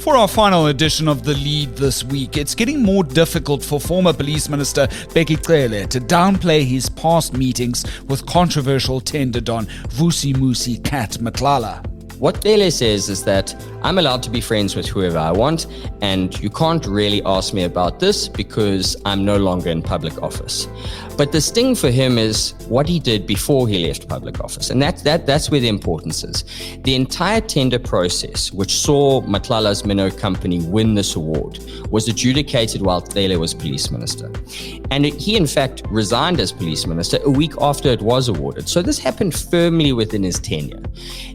For our final edition of The Lead this week, it's getting more difficult for former Police Minister Bheki Cele to downplay his past meetings with controversial tender don Vusimusi cat Matlala. What Cele says is that I'm allowed to be friends with whoever I want, and you can't really ask me about this because I'm no longer in public office. But the sting for him is what he did before he left public office, and that's where the importance is. The entire tender process, which saw Matlala's minnow company win this award, was adjudicated while Cele was police minister. And he, in fact, resigned as police minister a week after it was awarded. So this happened firmly within his tenure.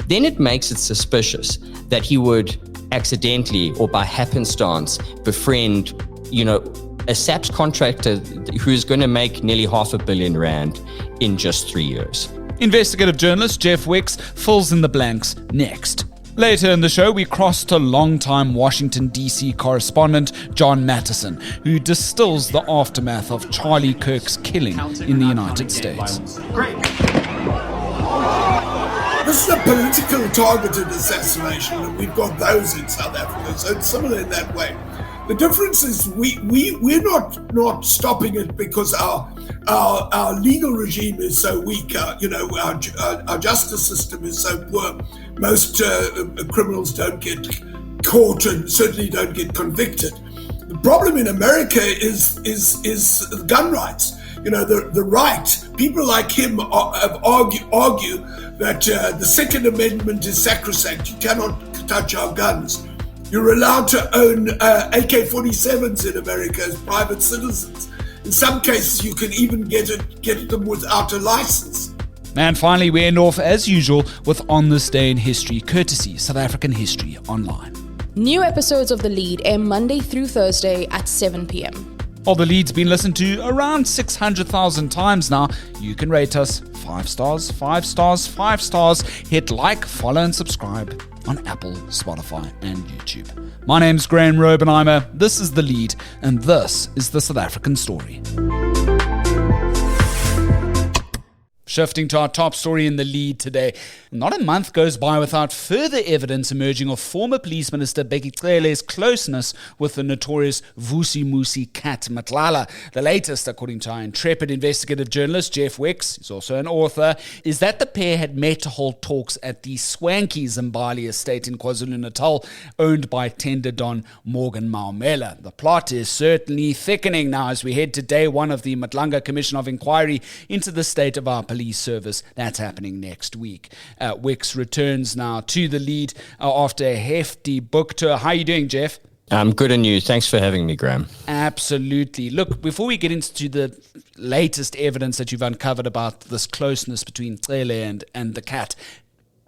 Then it makes it suspicious that he would accidentally or by happenstance befriend, a SAPS contractor who's going to make nearly R500 million in just 3 years. Investigative journalist Jeff Wicks fills in the blanks next. Later in the show, we cross to longtime Washington, D.C. correspondent John Matisonn, who distills the aftermath of Charlie Kirk's killing in the United States. This is a political targeted assassination, and we've got those in South Africa, so it's similar in that way. The difference is we're not stopping it because our legal regime is so weak. Our justice system is so poor. Most criminals don't get caught and certainly don't get convicted. The problem in America is gun rights. The right. People like him argue that the Second Amendment is sacrosanct. You cannot touch our guns. You're allowed to own AK-47s in America as private citizens. In some cases, you can even get them without a license. And finally, we end off, as usual, with On This Day in History, courtesy South African History Online. New episodes of The Lead air Monday through Thursday at 7 p.m. Well, The Lead's been listened to around 600,000 times now. You can rate us 5 stars, 5 stars, 5 stars. Hit like, follow and subscribe on Apple, Spotify and YouTube. My name's Graeme Raubenheimer, this is The Lead, and this is the South African story. Shifting to our top story in The Lead today. Not a month goes by without further evidence emerging of former Police Minister Bheki Cele's closeness with the notorious Vusimusi cat Matlala. The latest, according to our intrepid investigative journalist Jeff Wicks, who's also an author, is that the pair had met to hold talks at the swanky Zimbali estate in KwaZulu-Natal, owned by tender don Morgan Maumela. The plot is certainly thickening now as we head to day one of the Matlanga Commission of Inquiry into the state of our police service. That's happening next week. Wicks returns now to The Lead after a hefty book tour. How are you doing, Jeff? I'm good, and you? Thanks for having me, Graeme. Absolutely. Look, before we get into the latest evidence that you've uncovered about this closeness between Cele and the cat,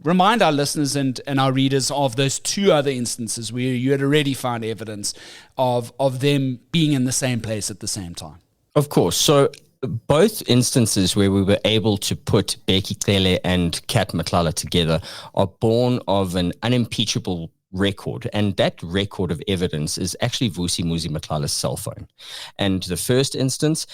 remind our listeners and our readers of those two other instances where you had already found evidence of them being in the same place at the same time. Of course. So both instances where we were able to put Bheki Cele and Cat Matlala together are born of an unimpeachable record, and that record of evidence is actually Vusimusi Matlala's cell phone. And the first instance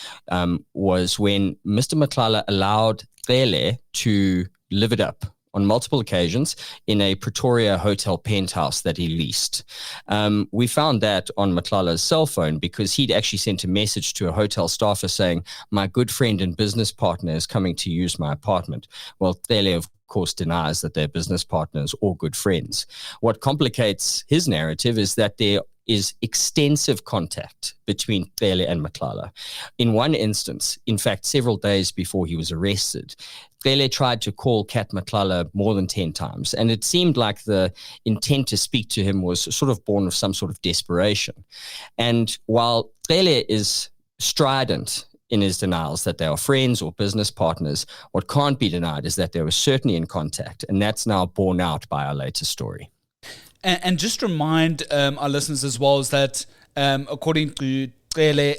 was when Mr. Matlala allowed Cele to live it up on multiple occasions in a Pretoria hotel penthouse that he leased. We found that on Matlala's cell phone because he'd actually sent a message to a hotel staffer saying, "My good friend and business partner is coming to use my apartment." Well, Cele, of course, denies that they're business partners or good friends. What complicates his narrative is that there is extensive contact between Cele and Matlala. In one instance, in fact, several days before he was arrested, Cele tried to call Cat Matlala more than 10 times, and it seemed like the intent to speak to him was sort of born of some sort of desperation. And while Cele is strident in his denials that they are friends or business partners, what can't be denied is that they were certainly in contact, and that's now borne out by our latest story. And just remind our listeners as well is that according to Cele,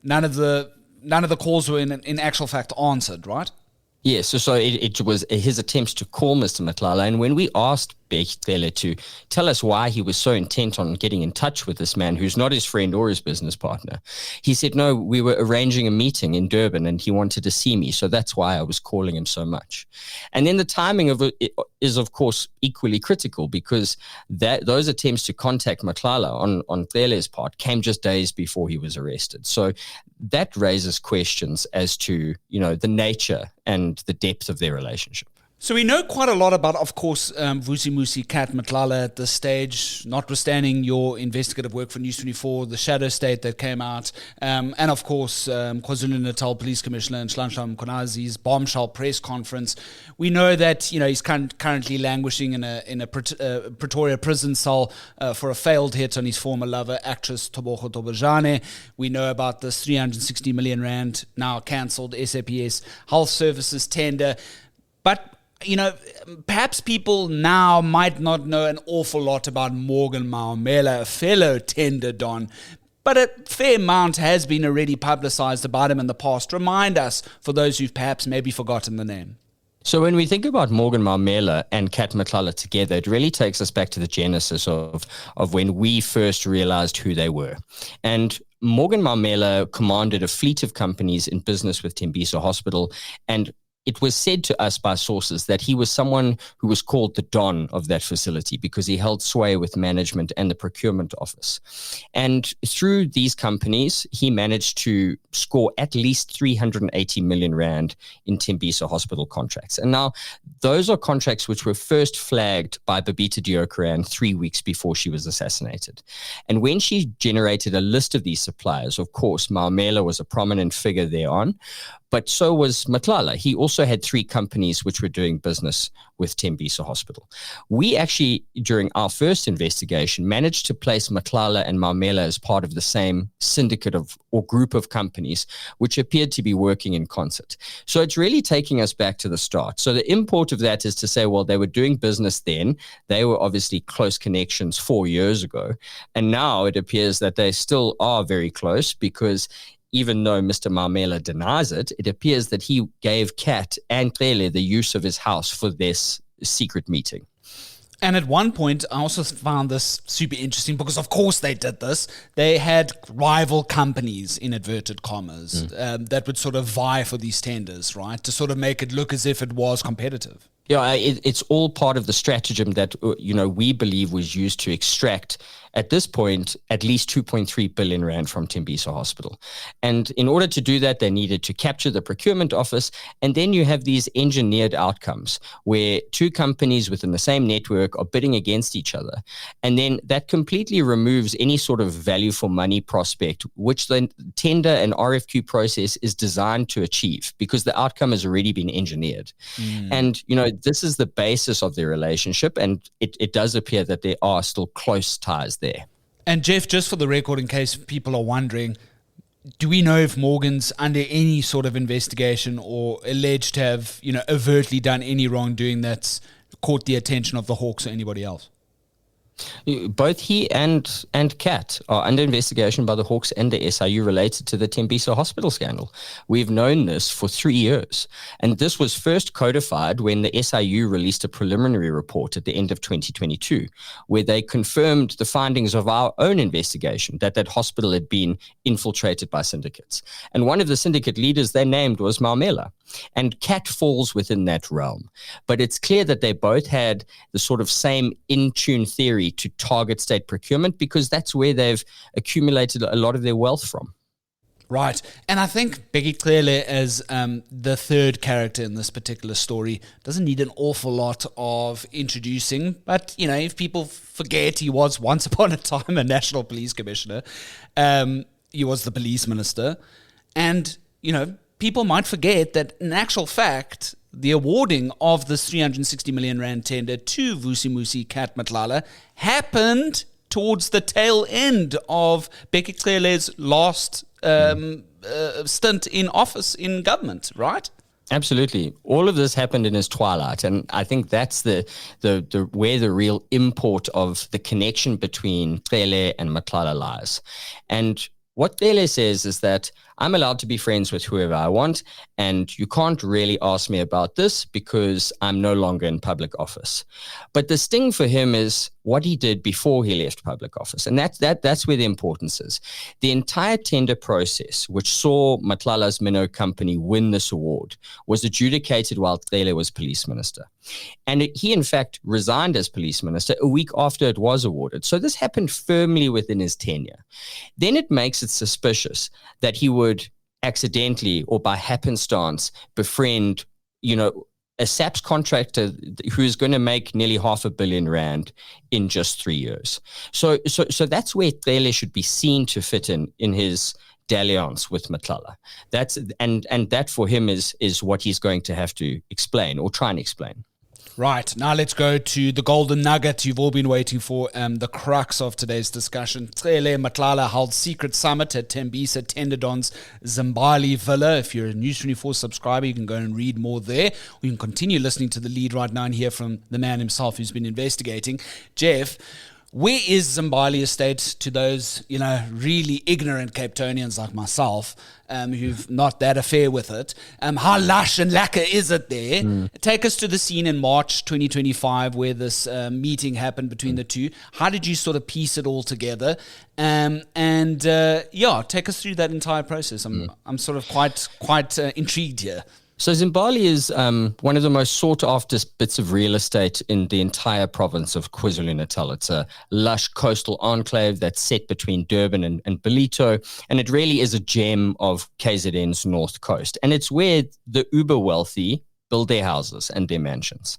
none of the calls were in actual fact answered, right? Yes, so it was his attempts to call Mr. Matlala, and when we asked Bheki Cele to tell us why he was so intent on getting in touch with this man who's not his friend or his business partner. He said, no, we were arranging a meeting in Durban and he wanted to see me. So that's why I was calling him so much. And then the timing of it is, of course, equally critical because those attempts to contact Matlala on Cele's part came just days before he was arrested. So that raises questions as to, the nature and the depth of their relationship. So we know quite a lot about, of course, Vusimusi, Kat, Matlala at this stage, notwithstanding your investigative work for News 24, the shadow state that came out, and of course, KwaZulu-Natal Police Commissioner Nhlanhla Mkhwanazi's bombshell press conference. We know that, he's currently languishing in a Pretoria prison cell for a failed hit on his former lover, actress Tebogo Tobojane. We know about this 360 million rand now cancelled SAPS health services tender. But perhaps people now might not know an awful lot about Morgan Maumela, a fellow tender don, but a fair amount has been already publicized about him in the past. Remind us, for those who've perhaps maybe forgotten the name. So when we think about Morgan Maumela and Kat Matlala together, it really takes us back to the genesis of when we first realized who they were. And Morgan Maumela commanded a fleet of companies in business with Thembiso Hospital, and it was said to us by sources that he was someone who was called the Don of that facility because he held sway with management and the procurement office. And through these companies, he managed to score at least 380 million rand in Thembiso Hospital contracts. And now those are contracts which were first flagged by Babita Deokaran 3 weeks before she was assassinated. And when she generated a list of these suppliers, of course, Maumela was a prominent figure thereon, but so was Matlala. He also had 3 companies which were doing business with Thembiso Hospital. We actually, during our first investigation, managed to place Matlala and Maumela as part of the same syndicate or group of companies, which appeared to be working in concert. So it's really taking us back to the start. So the import of that is to say, well, they were doing business then. They were obviously close connections 4 years ago. And now it appears that they still are very close because even though Mr. Maumela denies it, it appears that he gave Kat and Cele the use of his house for this secret meeting. And at one point, I also found this super interesting because, of course, they did this. They had rival companies, in inverted commas, that would sort of vie for these tenders, right, to sort of make it look as if it was competitive. Yeah, it's all part of the stratagem that, we believe was used to extract, at this point, at least 2.3 billion rand from Thembiso Hospital. And in order to do that, they needed to capture the procurement office. And then you have these engineered outcomes where 2 companies within the same network are bidding against each other. And then that completely removes any sort of value for money prospect, which the tender and RFQ process is designed to achieve because the outcome has already been engineered. And, this is the basis of their relationship. And it does appear that there are still close ties there. And Jeff, just for the record, in case people are wondering, do we know if Morgan's under any sort of investigation or alleged to have, overtly done any wrongdoing that's caught the attention of the Hawks or anybody else? Both he and Kat are under investigation by the Hawks and the SIU related to the Thembiso Hospital scandal. We've known this for 3 years. And this was first codified when the SIU released a preliminary report at the end of 2022, where they confirmed the findings of our own investigation, that hospital had been infiltrated by syndicates. And one of the syndicate leaders they named was Maumela. And Kat falls within that realm. But it's clear that they both had the sort of same in-tune theory to target state procurement because that's where they've accumulated a lot of their wealth from. Right. And I think Bheki Cele as the third character in this particular story doesn't need an awful lot of introducing. But, if people forget, he was once upon a time a national police commissioner. He was the police minister. And, people might forget that in actual fact, the awarding of this 360 million rand tender to Vusimusi Kat Matlala happened towards the tail end of Bheki Cele's last stint in office in government, right? Absolutely. All of this happened in his twilight. And I think that's the where the real import of the connection between Cele and Matlala lies. And What Cele says is that I'm allowed to be friends with whoever I want, and you can't really ask me about this because I'm no longer in public office. But the sting for him is what he did before he left public office, and that's where the importance is. The entire tender process, which saw Matlala's minnow company win this award, was adjudicated while Cele was police minister. And he, in fact, resigned as police minister a week after it was awarded. So this happened firmly within his tenure. Then it makes it suspicious that he would accidentally or by happenstance befriend, a SAPS contractor who's going to make nearly R500 million in just 3 years. So that's where Cele should be seen to fit in his dalliance with Matlala. And that for him is what he's going to have to explain or try and explain. Right, now let's go to the golden nugget you've all been waiting for, the crux of today's discussion. Cele and Matlala held secret summit at Tembisa Tenderdon's Zimbali Villa. If you're a News 24 subscriber, you can go and read more there. We can continue listening to the lead right now and hear from the man himself who's been investigating. Jeff, where is Zimbali Estate to those, really ignorant Cape Townians like myself, who've not that affair with it? How lush and lacquer is it there? Take us to the scene in March 2025 where this meeting happened between the two. How did you sort of piece it all together? Take us through that entire process. I'm sort of quite intrigued here. So Zimbali is one of the most sought-after bits of real estate in the entire province of KwaZulu-Natal. It's a lush coastal enclave that's set between Durban and Ballito, and it really is a gem of KZN's north coast. And it's where the uber-wealthy build their houses and their mansions.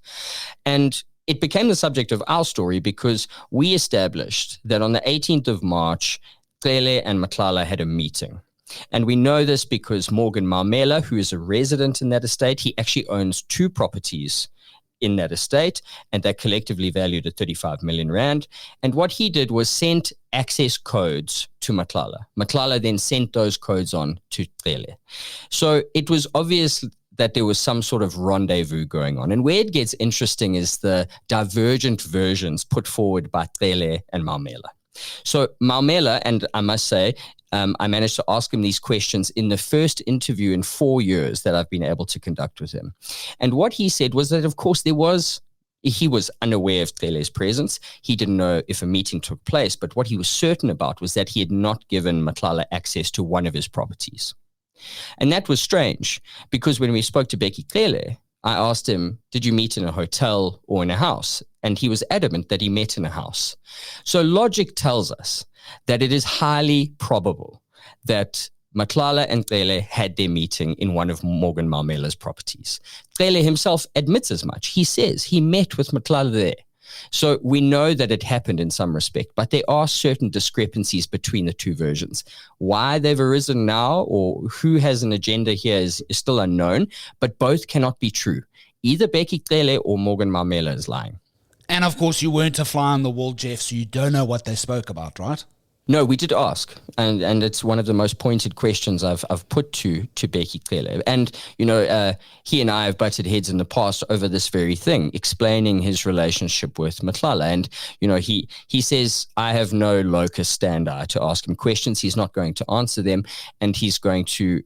And it became the subject of our story because we established that on the 18th of March, Cele and Matlala had a meeting. And we know this because Morgan Maumela, who is a resident in that estate, he actually owns 2 properties in that estate, and they're collectively valued at 35 million rand. And what he did was sent access codes to Matlala. Matlala then sent those codes on to Cele. So it was obvious that there was some sort of rendezvous going on. And where it gets interesting is the divergent versions put forward by Cele and Maumela. So Maumela, and I must say, I managed to ask him these questions in the first interview in 4 years that I've been able to conduct with him. And what he said was that, of course, he was unaware of Cele's presence. He didn't know if a meeting took place, but what he was certain about was that he had not given Matlala access to one of his properties. And that was strange, because when we spoke to Bheki Cele, I asked him, did you meet in a hotel or in a house? And he was adamant that he met in a house. So logic tells us that it is highly probable that Matlala and Cele had their meeting in one of Morgan Maumela's properties. Cele himself admits as much. He says he met with Matlala there. So we know that it happened in some respect, but there are certain discrepancies between the two versions. Why they've arisen now or who has an agenda here is still unknown, but both cannot be true. Either Bheki Cele or Morgan Maumela is lying. And of course, you weren't a fly on the wall, Jeff, so you don't know what they spoke about, right? No, we did ask, and it's one of the most pointed questions I've put to Bheki Cele. And, he and I have butted heads in the past over this very thing, explaining his relationship with Matlala. And, he says, I have no locus standi to ask him questions. He's not going to answer them, and he's going to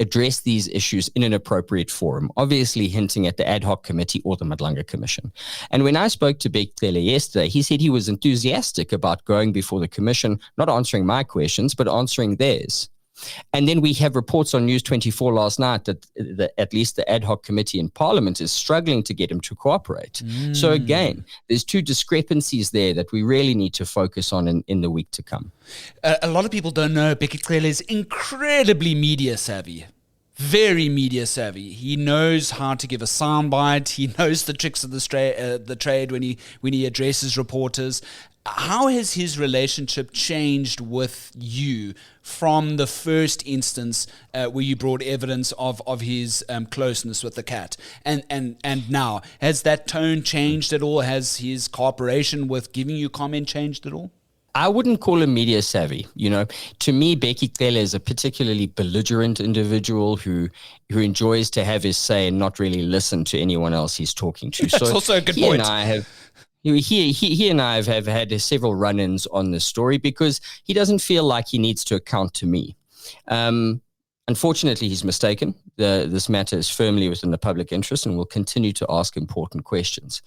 address these issues in an appropriate forum, obviously hinting at the ad hoc committee or the Madlanga Commission. And when I spoke to Bheki Cele yesterday, he said he was enthusiastic about going before the commission, not answering my questions, but answering theirs. And then we have reports on News 24 last night that at least the ad hoc committee in Parliament is struggling to get him to cooperate. So again, there's two discrepancies there that we really need to focus on in the week to come. A lot of people don't know Bheki Cele is incredibly media savvy. Very media savvy. He knows how to give a soundbite. He knows the tricks of the trade when he addresses reporters. How has his relationship changed with you from the first instance where you brought evidence of his closeness with the cat? And now, has that tone changed at all? Has his cooperation with giving you comment changed at all? I wouldn't call him media savvy. To me, Bheki Cele is a particularly belligerent individual who enjoys to have his say and not really listen to anyone else he's talking to. That's also a good point. He and I have had several run-ins on this story because he doesn't feel like he needs to account to me. Unfortunately, he's mistaken. This matter is firmly within the public interest and will continue to ask important questions.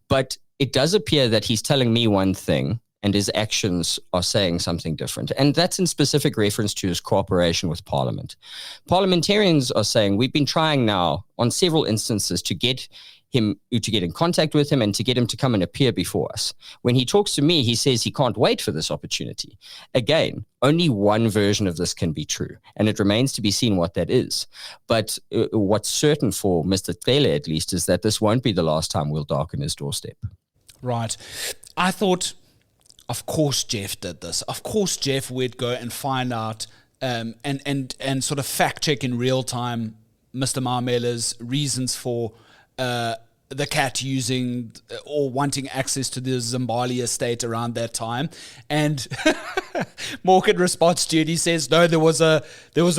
But it does appear that he's telling me one thing and his actions are saying something different. And that's in specific reference to his cooperation with Parliament. Parliamentarians are saying we've been trying now on several instances to get in contact with him and to get him to come and appear before us. When he talks to me, he says he can't wait for this opportunity. Again, only one version of this can be true, and it remains to be seen what that is. But what's certain for Mr. Cele, at least, is that this won't be the last time we'll darken his doorstep. Right. I thought, of course Jeff did this. Of course Jeff would go and find out and sort of fact check in real time Mr. Maumela's reasons for the cat using or wanting access to the Zimbali estate around that time. And Morgan responds to it. He says, no, there was an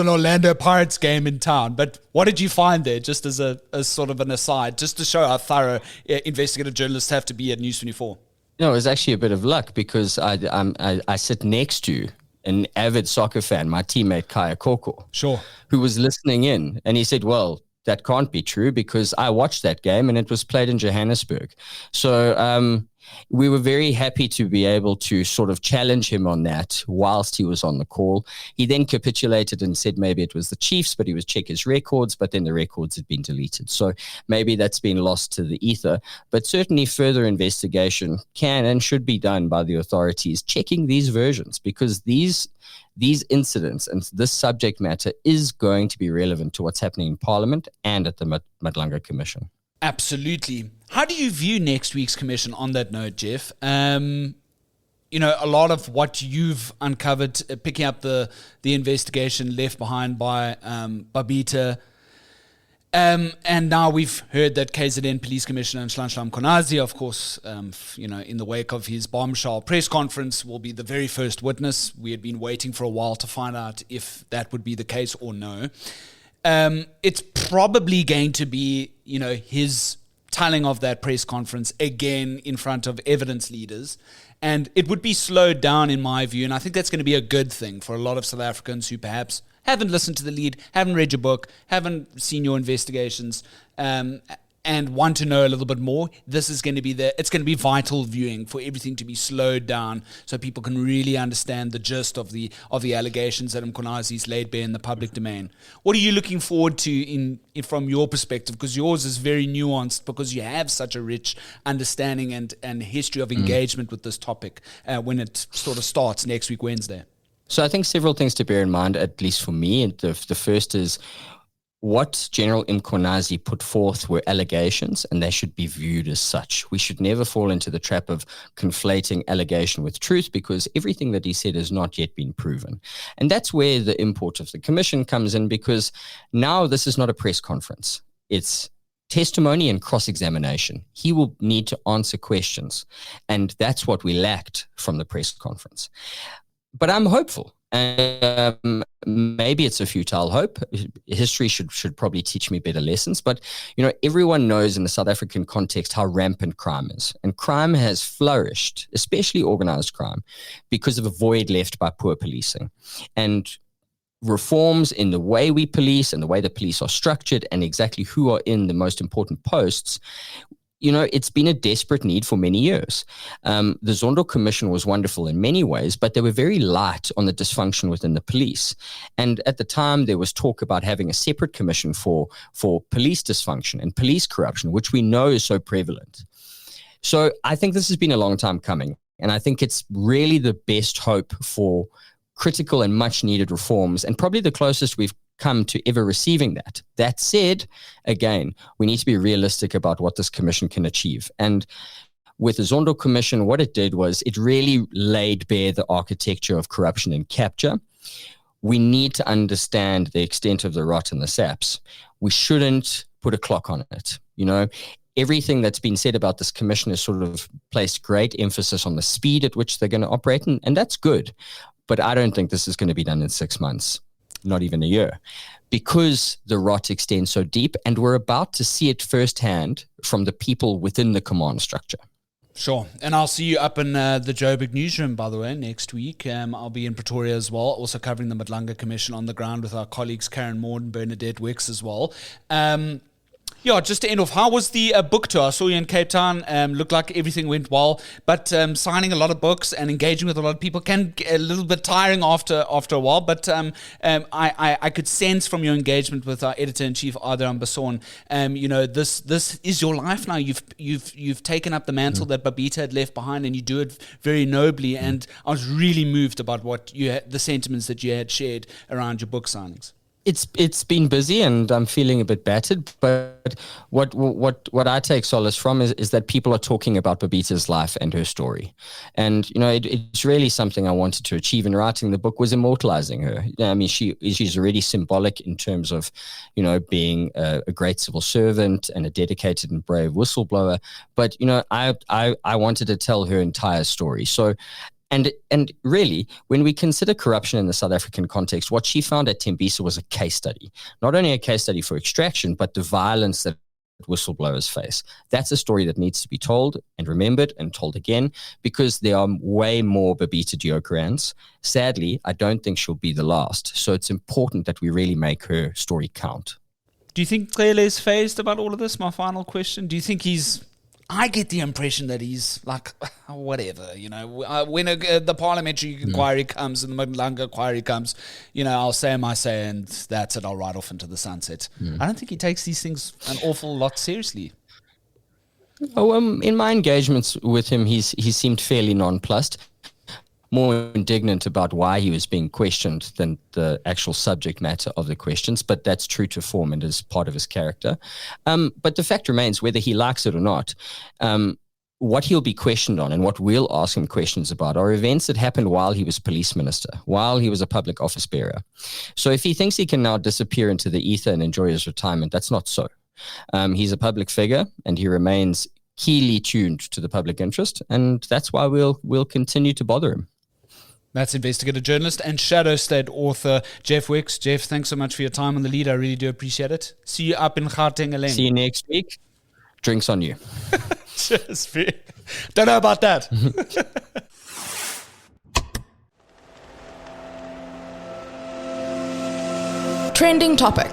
Orlando Pirates game in town. But what did you find there? Just as a sort of an aside, just to show how thorough investigative journalists have to be at News 24. No, it was actually a bit of luck because I sit next to an avid soccer fan, my teammate Kaya Koko, sure, who was listening in, and he said, well, that can't be true because I watched that game and it was played in Johannesburg. So we were very happy to be able to sort of challenge him on that whilst he was on the call. He then capitulated and said maybe it was the Chiefs, but he was check his records, but then the records had been deleted. So maybe that's been lost to the ether. But certainly further investigation can and should be done by the authorities checking these versions, because these incidents and this subject matter is going to be relevant to what's happening in Parliament and at the Matlala Commission. Absolutely. How do you view next week's commission on that note, Jeff? A lot of what you've uncovered, picking up the investigation left behind by Babita, and now we've heard that KZN Police Commissioner Nhlanhla Mkhwanazi, of course, in the wake of his bombshell press conference, will be the very first witness. We had been waiting for a while to find out if that would be the case or no. It's probably going to be, his telling of that press conference again in front of evidence leaders. And it would be slowed down, in my view. And I think that's going to be a good thing for a lot of South Africans who perhaps haven't listened to The Lead, haven't read your book, haven't seen your investigations, and want to know a little bit more. This is going to be it's going to be vital viewing for everything to be slowed down so people can really understand the gist of the allegations that Mkhwanazi's laid bare in the public domain. What are you looking forward to in from your perspective? Because yours is very nuanced, because you have such a rich understanding and history of engagement with this topic when it sort of starts next week, Wednesday. So I think several things to bear in mind, at least for me. And the first is, what General Mkhwanazi put forth were allegations, and they should be viewed as such. We should never fall into the trap of conflating allegation with truth, because everything that he said has not yet been proven. And that's where the import of the commission comes in, because now this is not a press conference. It's testimony and cross-examination. He will need to answer questions, and that's what we lacked from the press conference. But I'm hopeful. Maybe it's a futile hope. History should probably teach me better lessons. But, everyone knows in the South African context how rampant crime is. And crime has flourished, especially organized crime, because of a void left by poor policing. And reforms in the way we police and the way the police are structured and exactly who are in the most important posts, it's been a desperate need for many years. The Zondo Commission was wonderful in many ways, but they were very light on the dysfunction within the police. And at the time, there was talk about having a separate commission for police dysfunction and police corruption, which we know is so prevalent. So I think this has been a long time coming. And I think it's really the best hope for critical and much needed reforms, and probably the closest we've come to ever receiving that. That said, again, we need to be realistic about what this commission can achieve. And with the Zondo Commission, what it did was it really laid bare the architecture of corruption and capture. We need to understand the extent of the rot and the saps. We shouldn't put a clock on it. Everything that's been said about this commission has sort of placed great emphasis on the speed at which they're going to operate, and that's good. But I don't think this is going to be done in 6 months. Not even a year, because the rot extends so deep, and we're about to see it firsthand from the people within the command structure. Sure. And I'll see you up in the Joburg newsroom, by the way, next week. I'll be in Pretoria as well, also covering the Matlala Commission on the ground with our colleagues Karen Maud and Bernadette Wicks as well. Yeah, just to end off, how was the book tour? I saw you in Cape Town. Looked like everything went well, but signing a lot of books and engaging with a lot of people can get a little bit tiring after a while. But I could sense from your engagement with our editor-in-chief, Adrian Basson, this is your life now. You've taken up the mantle that Babita had left behind, and you do it very nobly. And I was really moved about the sentiments that you had shared around your book signings. It's been busy and I'm feeling a bit battered, but what I take solace from is that people are talking about Babita's life and her story. And, it's really something I wanted to achieve in writing the book, was immortalizing her. I mean, she's already symbolic in terms of, being a great civil servant and a dedicated and brave whistleblower. But, I wanted to tell her entire story. So, And really, when we consider corruption in the South African context, what she found at Tembisa was a case study. Not only a case study for extraction, but the violence that whistleblowers face. That's a story that needs to be told and remembered and told again, because there are way more Babita Deokarans. Sadly, I don't think she'll be the last. So it's important that we really make her story count. Do you think Cele is phased about all of this? My final question. Do you think I get the impression that he's like, whatever, when the parliamentary inquiry comes and the Matlala inquiry comes, I'll say my say and that's it, I'll ride off into the sunset. I don't think he takes these things an awful lot seriously. In my engagements with him, he seemed fairly nonplussed, more indignant about why he was being questioned than the actual subject matter of the questions, but that's true to form and is part of his character. But the fact remains, whether he likes it or not, what he'll be questioned on and what we'll ask him questions about are events that happened while he was police minister, while he was a public office bearer. So if he thinks he can now disappear into the ether and enjoy his retirement, that's not so. He's a public figure and he remains keenly tuned to the public interest, and that's why we'll continue to bother him. That's investigative journalist and Shadow State author Jeff Wicks. Jeff, thanks so much for your time on the lead. I really do appreciate it. See you up in Gauteng. See you next week. Drinks on you. Cheers. Don't know about that. Trending topic.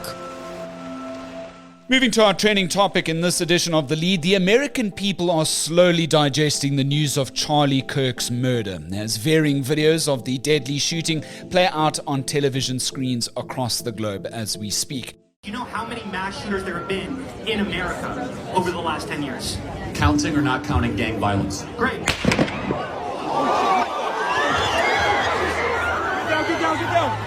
Moving to our trending topic in this edition of The Lead, the American people are slowly digesting the news of Charlie Kirk's murder, as varying videos of the deadly shooting play out on television screens across the globe as we speak. Do you know how many mass shooters there have been in America over the last 10 years? Counting or not counting gang violence? Great. Get down.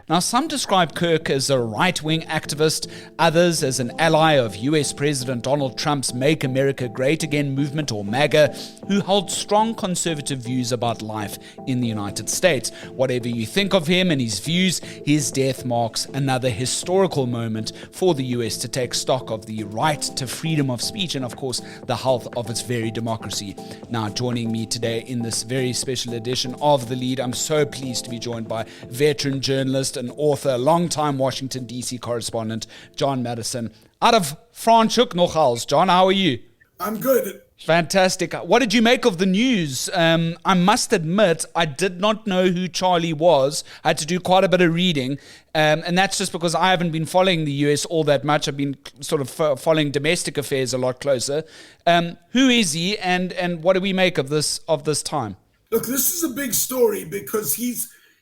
Now, some describe Kirk as a right-wing activist, others as an ally of US President Donald Trump's Make America Great Again movement, or MAGA, who holds strong conservative views about life in the United States. Whatever you think of him and his views, his death marks another historical moment for the US to take stock of the right to freedom of speech and, of course, the health of its very democracy. Now, joining me today in this very special edition of The Lead, I'm so pleased to be joined by veteran journalist and author, longtime Washington, D.C. correspondent, John Matisonn. Out of Franschhoek nogals. John, how are you? I'm good. Fantastic. What did you make of the news? I must admit, I did not know who Charlie was. I had to do quite a bit of reading. And that's just because I haven't been following the US all that much. I've been sort of following domestic affairs a lot closer. Who is he and what do we make of this time? Look, this is a big story because he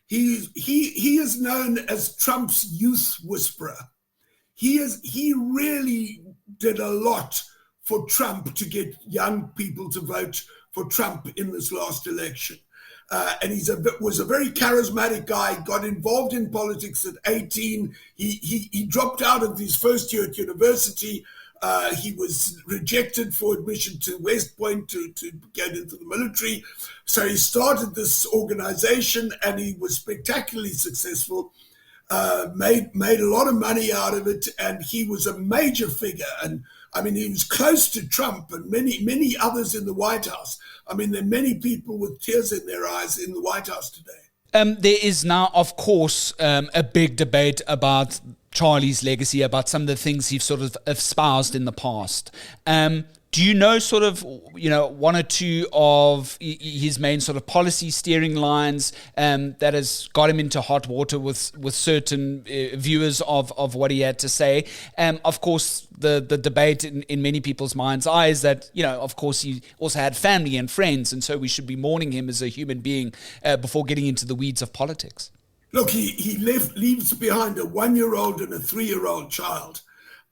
is known as Trump's youth whisperer. He really did a lot for Trump to get young people to vote for Trump in this last election. And was a very charismatic guy, got involved in politics at 18. He dropped out of his first year at university. He was rejected for admission to West Point to get into the military. So he started this organization and he was spectacularly successful, made a lot of money out of it, and he was a major figure. And I mean, he was close to Trump and many others in the White House. I mean, there are many people with tears in their eyes in the White House today. There is now, of course, a big debate about Charlie's legacy, about some of the things he's sort of espoused in the past. Do you know sort of, one or two of his main sort of policy steering lines that has got him into hot water with certain viewers of what he had to say? Of course, the debate in many people's minds' eyes that, of course, he also had family and friends, and so we should be mourning him as a human being before getting into the weeds of politics. Look, he leaves behind a 1-year-old and a 3-year-old child.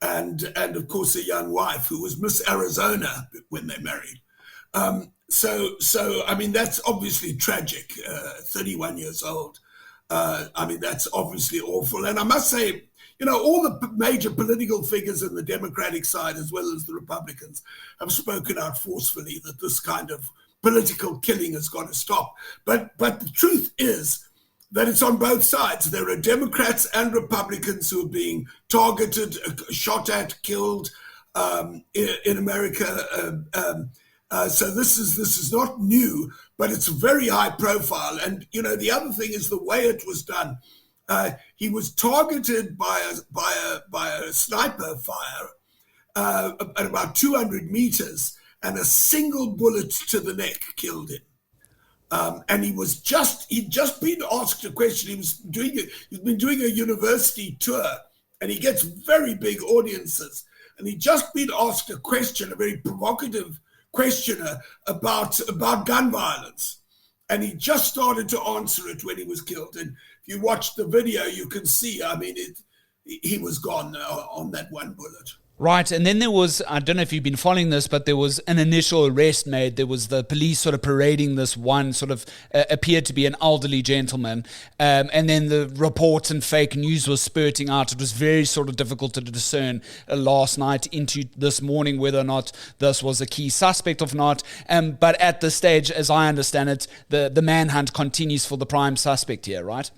And of course a young wife who was Miss Arizona when they married. So I mean, that's obviously tragic. 31 years old. I mean, that's obviously awful. And I must say, all the major political figures in the Democratic side as well as the Republicans have spoken out forcefully that this kind of political killing has got to stop. But the truth is that it's on both sides. There are Democrats and Republicans who are being targeted, shot at, killed in America. So this is not new, but it's very high profile. And the other thing is the way it was done. He was targeted by a sniper fire at about 200 meters, and a single bullet to the neck killed him. And he'd just been asked a question. He's been doing a university tour, and he gets very big audiences. And he'd just been asked a question, a very provocative questioner about gun violence. And he just started to answer it when he was killed. And if you watch the video, you can see, I mean, he was gone on that one bullet. Right, and then there was, I don't know if you've been following this, but there was an initial arrest made. There was the police sort of parading this one sort of appeared to be an elderly gentleman. And then the reports and fake news was spurting out. It was very sort of difficult to discern last night into this morning whether or not this was a key suspect or not. But at this stage, as I understand it, the manhunt continues for the prime suspect here, right?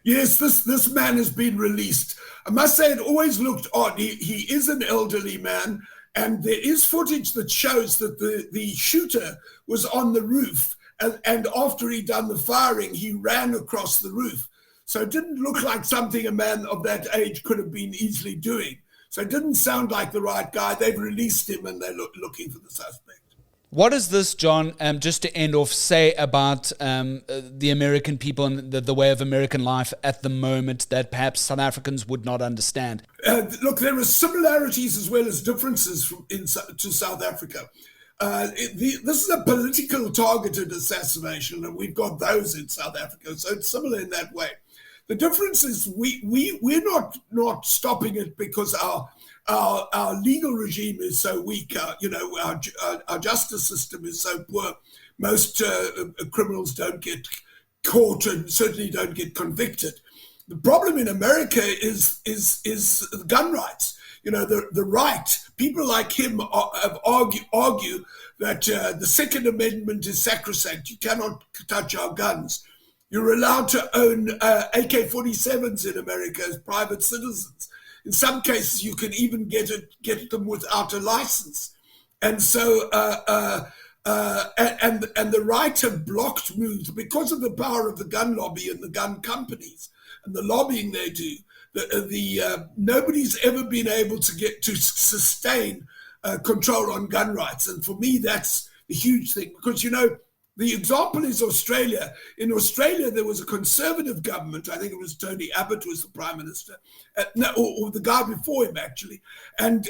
Yes, this man has been released. I must say it always looked odd. He is an elderly man, and there is footage that shows that the shooter was on the roof, and after he'd done the firing, he ran across the roof. So it didn't look like something a man of that age could have been easily doing. So it didn't sound like the right guy. They've released him, and they're looking for the suspect. What does this, John, just to end off, say about the American people and the way of American life at the moment that perhaps South Africans would not understand? Look, there are similarities as well as differences to South Africa. This is a political targeted assassination, and we've got those in South Africa, so it's similar in that way. The difference is we're not stopping it because our legal regime is so weak. Our justice system is so poor. Most criminals don't get caught and certainly don't get convicted. The problem in America is gun rights. The right. People like him argue that the Second Amendment is sacrosanct. You cannot touch our guns. You're allowed to own AK-47s in America as private citizens. In some cases, you can even get them without a license. And so, and the right have blocked moves because of the power of the gun lobby and the gun companies and the lobbying they do. Nobody's ever been able to sustain control on gun rights. And for me, that's the huge thing because, the example is Australia. In Australia, there was a conservative government. I think it was Tony Abbott was the prime minister, or the guy before him actually. And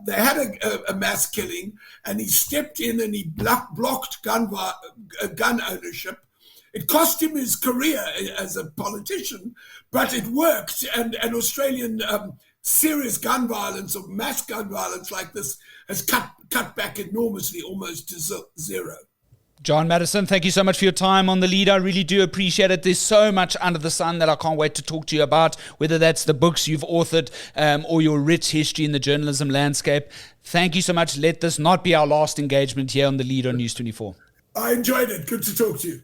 they had a mass killing, and he stepped in and he blocked gun ownership. It cost him his career as a politician, but it worked. And Australian serious gun violence or mass gun violence like this has cut back enormously, almost to zero. John Matisonn, thank you so much for your time on The Lead. I really do appreciate it. There's so much under the sun that I can't wait to talk to you about, whether that's the books you've authored or your rich history in the journalism landscape. Thank you so much. Let this not be our last engagement here on The Lead on News 24. I enjoyed it. Good to talk to you.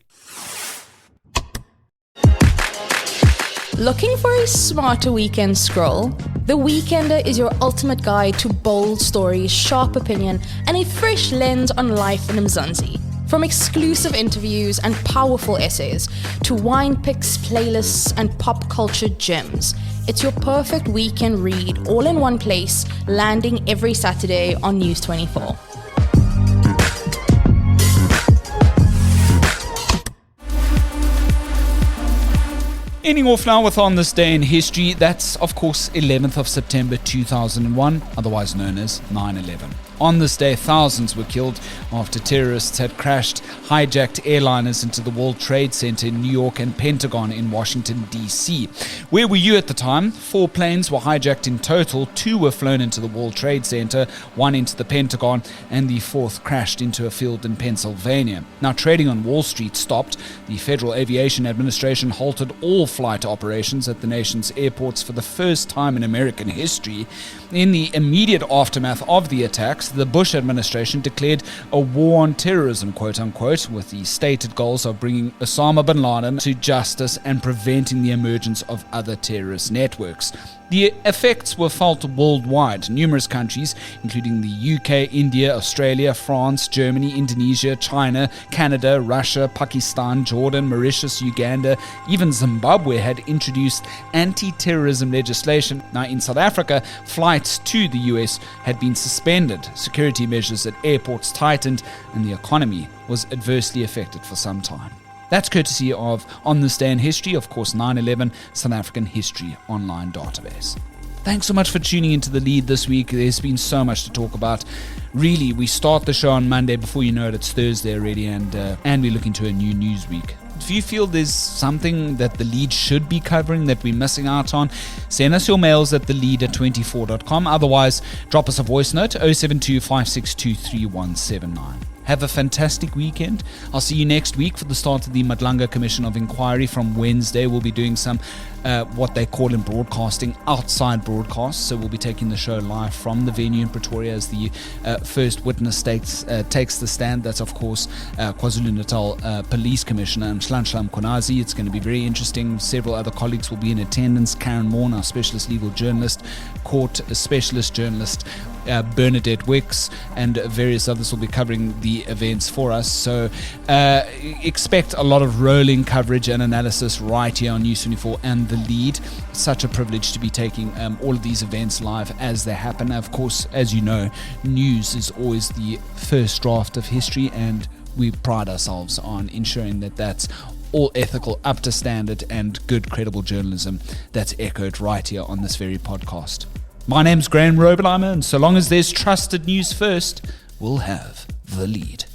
Looking for a smarter weekend scroll? The Weekender is your ultimate guide to bold stories, sharp opinion, and a fresh lens on life in Mzansi. From exclusive interviews and powerful essays to wine picks, playlists, and pop culture gems, It's your perfect weekend read, all in one place, landing every Saturday on News 24. Ending off now with On This Day in History. That's, of course, 11th of September 2001, otherwise known as 9/11. On this day, thousands were killed after terrorists had crashed hijacked airliners into the World Trade Center in New York and Pentagon in Washington, D.C. Where were you at the time? 4 planes were hijacked in total. 2 were flown into the World Trade Center, 1 into the Pentagon, and the 4th crashed into a field in Pennsylvania. Now, trading on Wall Street stopped. The Federal Aviation Administration halted all flight operations at the nation's airports for the first time in American history. In the immediate aftermath of the attacks, the Bush administration declared a war on terrorism, quote-unquote, with the stated goals of bringing Osama bin Laden to justice and preventing the emergence of other terrorist networks. The effects were felt worldwide. Numerous countries, including the UK, India, Australia, France, Germany, Indonesia, China, Canada, Russia, Pakistan, Jordan, Mauritius, Uganda, even Zimbabwe had introduced anti-terrorism legislation. Now, in South Africa, flights to the US had been suspended. Security measures at airports tightened, and the economy was adversely affected for some time. That's courtesy of On This Day in History, of course, 9/11 South African History Online Database. Thanks so much for tuning into The Lead this week. There's been so much to talk about. Really, we start the show on Monday. Before you know it, it's Thursday already, and we look into a new news week. If you feel there's something that The Lead should be covering that we're missing out on, send us your mails at thelead@24.com. Otherwise, drop us a voice note, 072 562 3179. Have a fantastic weekend. I'll see you next week for the start of the Matlala Commission of Inquiry. From Wednesday, we'll be doing some what they call in broadcasting outside broadcasts. So we'll be taking the show live from the venue in Pretoria as the first witness takes the stand. That's, of course, KwaZulu-Natal Police Commissioner Nhlanhla Mkhwanazi. It's going to be very interesting. Several other colleagues will be in attendance. Karen Morn, our specialist legal journalist, court specialist journalist, Bernadette Wicks, and various others will be covering the events for us. So expect a lot of rolling coverage and analysis right here on News 24 and The Lead. Such a privilege to be taking all of these events live as they happen. Of course, as you know, news is always the first draft of history, and we pride ourselves on ensuring that that's all ethical, up to standard, and good, credible journalism that's echoed right here on this very podcast. My name's Graeme Raubenheimer, and so long as there's trusted news first, we'll have The Lead.